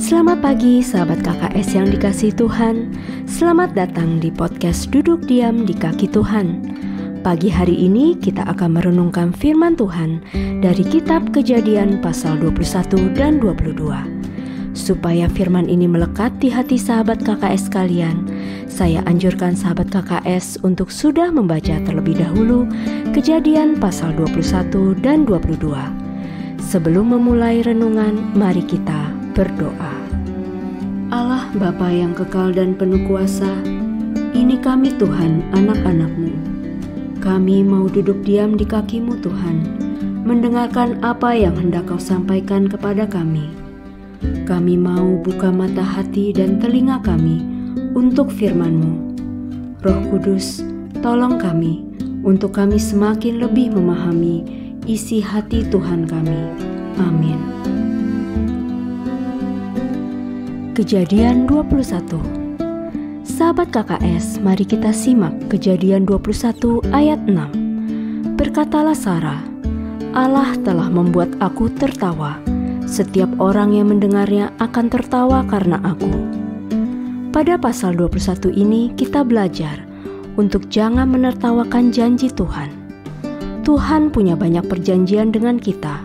Selamat pagi sahabat KKS yang dikasihi Tuhan. Selamat datang di podcast Duduk Diam di Kaki Tuhan. Pagi hari ini kita akan merenungkan firman Tuhan dari kitab Kejadian pasal 21 dan 22. Supaya firman ini melekat di hati sahabat KKS sekalian, saya anjurkan sahabat KKS untuk sudah membaca terlebih dahulu Kejadian pasal 21 dan 22. Sebelum memulai renungan, mari kita berdoa. Allah Bapa yang kekal dan penuh kuasa, ini kami Tuhan, anak-anak-Mu. Kami mau duduk diam di kaki-Mu Tuhan, mendengarkan apa yang hendak Kau sampaikan kepada kami. Kami mau buka mata hati dan telinga kami untuk firman-Mu. Roh Kudus, tolong kami untuk kami semakin lebih memahami isi hati Tuhan kami. Amin. Kejadian 21. Sahabat KKS, mari kita simak Kejadian 21 ayat 6. Berkatalah Sarah, Allah telah membuat aku tertawa. Setiap orang yang mendengarnya akan tertawa karena aku. Pada pasal 21 ini kita belajar untuk jangan menertawakan janji Tuhan. Tuhan punya banyak perjanjian dengan kita.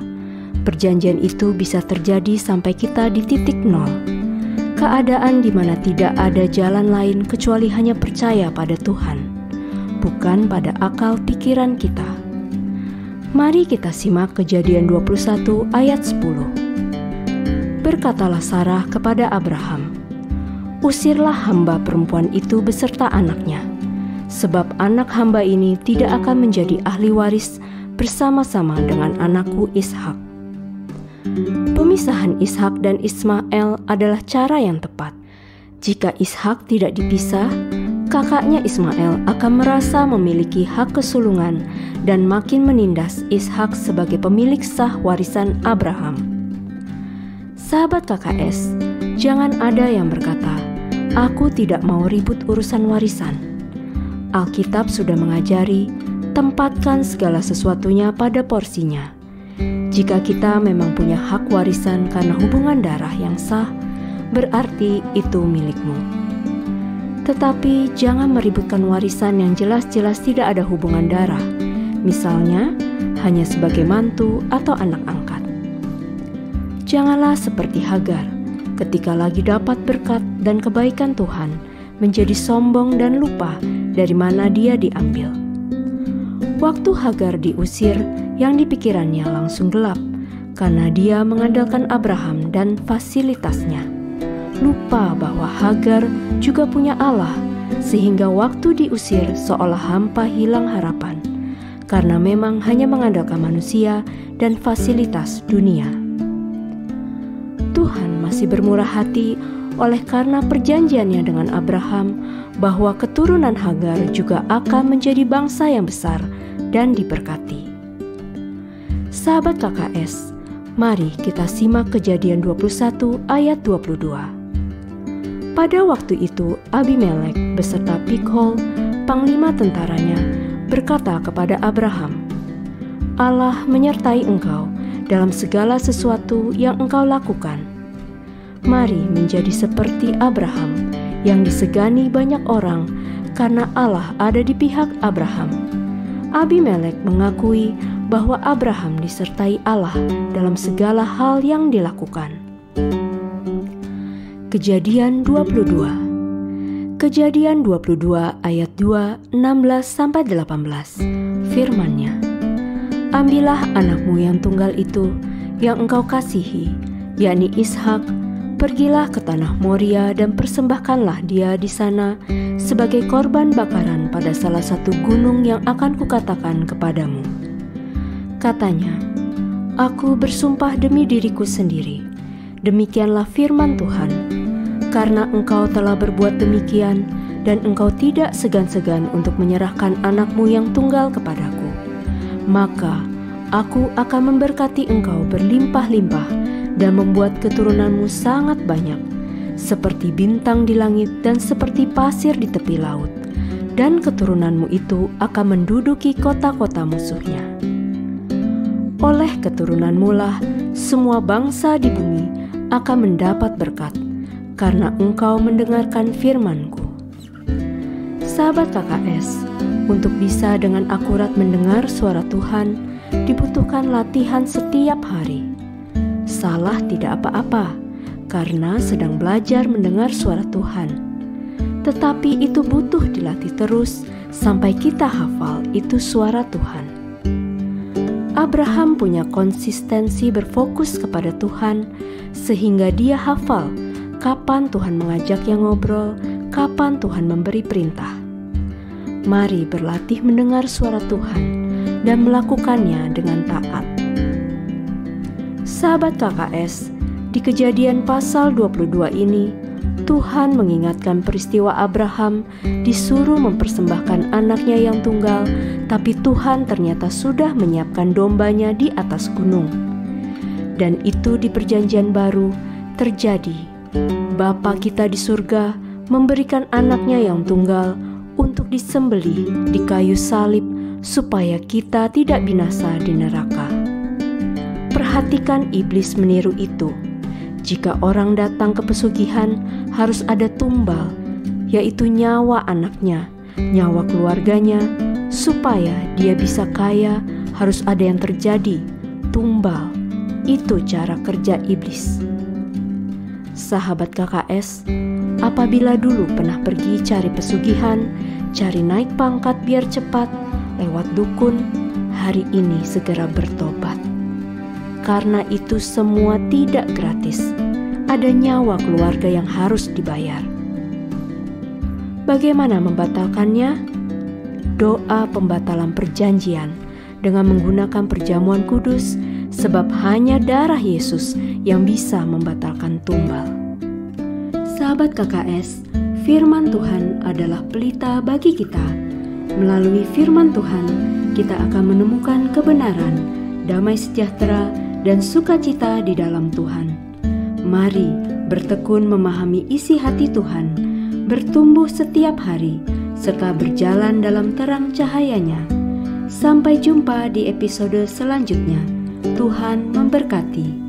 Perjanjian itu bisa terjadi sampai kita di titik nol. Keadaan di mana tidak ada jalan lain kecuali hanya percaya pada Tuhan, bukan pada akal pikiran kita. Mari kita simak Kejadian 21 ayat 10. Berkatalah Sarah kepada Abraham, "Usirlah hamba perempuan itu beserta anaknya, sebab anak hamba ini tidak akan menjadi ahli waris bersama-sama dengan anakku Ishak." Pemisahan Ishak dan Ismail adalah cara yang tepat. Jika Ishak tidak dipisah, kakaknya Ismail akan merasa memiliki hak kesulungan dan makin menindas Ishak sebagai pemilik sah warisan Abraham. Sahabat KKS, jangan ada yang berkata, "Aku tidak mau ribut urusan warisan." Alkitab sudah mengajari, tempatkan segala sesuatunya pada porsinya. Jika kita memang punya hak warisan karena hubungan darah yang sah, berarti itu milikmu. Tetapi jangan meributkan warisan yang jelas-jelas tidak ada hubungan darah, misalnya hanya sebagai mantu atau anak angkat. Janganlah seperti Hagar, ketika lagi dapat berkat dan kebaikan Tuhan, menjadi sombong dan lupa dari mana dia diambil. Waktu Hagar diusir, yang di pikirannya langsung gelap, karena dia mengandalkan Abraham dan fasilitasnya. Lupa bahwa Hagar juga punya Allah, sehingga waktu diusir seolah hampa hilang harapan, karena memang hanya mengandalkan manusia dan fasilitas dunia. Tuhan masih bermurah hati oleh karena perjanjiannya dengan Abraham, bahwa keturunan Hagar juga akan menjadi bangsa yang besar dan diberkati. Sahabat KKS, mari kita simak Kejadian 21 ayat 22. Pada waktu itu Abimelek beserta Pikhol, panglima tentaranya, berkata kepada Abraham, "Allah menyertai engkau dalam segala sesuatu yang engkau lakukan. Mari menjadi seperti Abraham yang disegani banyak orang, karena Allah ada di pihak Abraham." Abimelek mengakui bahwa Abraham disertai Allah dalam segala hal yang dilakukan. Kejadian 22. Kejadian 22 ayat 2, 16-18. Firman-Nya, "Ambillah anakmu yang tunggal itu, yang engkau kasihi, yakni Ishak, pergilah ke tanah Moria dan persembahkanlah dia di sana sebagai korban bakaran pada salah satu gunung yang akan kukatakan kepadamu." Katanya, "Aku bersumpah demi diriku sendiri, demikianlah firman Tuhan, karena engkau telah berbuat demikian dan engkau tidak segan-segan untuk menyerahkan anakmu yang tunggal kepadaku, maka aku akan memberkati engkau berlimpah-limpah dan membuat keturunanmu sangat banyak, seperti bintang di langit dan seperti pasir di tepi laut, dan keturunanmu itu akan menduduki kota-kota musuhnya. Oleh keturunanmu lah semua bangsa di bumi akan mendapat berkat, karena engkau mendengarkan firman-Ku. Sahabat KKS, untuk bisa dengan akurat mendengar suara Tuhan, dibutuhkan latihan setiap hari. Salah tidak apa-apa, karena sedang belajar mendengar suara Tuhan. Tetapi itu butuh dilatih terus sampai kita hafal itu suara Tuhan. Abraham punya konsistensi berfokus kepada Tuhan, sehingga dia hafal kapan Tuhan mengajaknya ngobrol, kapan Tuhan memberi perintah. Mari berlatih mendengar suara Tuhan dan melakukannya dengan taat. Sahabat KKS, di Kejadian pasal 22 ini, Tuhan mengingatkan peristiwa Abraham disuruh mempersembahkan anaknya yang tunggal, tapi Tuhan ternyata sudah menyiapkan dombanya di atas gunung. Dan itu di Perjanjian Baru terjadi. Bapa kita di surga memberikan anaknya yang tunggal untuk disembelih di kayu salib supaya kita tidak binasa di neraka. Perhatikan iblis meniru itu. Jika orang datang ke pesugihan, harus ada tumbal, yaitu nyawa anaknya, nyawa keluarganya. Supaya dia bisa kaya, harus ada yang terjadi, tumbal. Itu cara kerja iblis. Sahabat KKS, apabila dulu pernah pergi cari pesugihan, cari naik pangkat biar cepat, lewat dukun, hari ini segera bertobat. Karena itu semua tidak gratis. Ada nyawa keluarga yang harus dibayar. Bagaimana membatalkannya? Doa pembatalan perjanjian dengan menggunakan perjamuan kudus, sebab hanya darah Yesus yang bisa membatalkan tumbal. Sahabat KKS, firman Tuhan adalah pelita bagi kita. Melalui firman Tuhan, kita akan menemukan kebenaran, damai sejahtera, dan sukacita di dalam Tuhan. Mari bertekun memahami isi hati Tuhan, bertumbuh setiap hari, serta berjalan dalam terang cahayanya. Sampai jumpa di episode selanjutnya. Tuhan memberkati.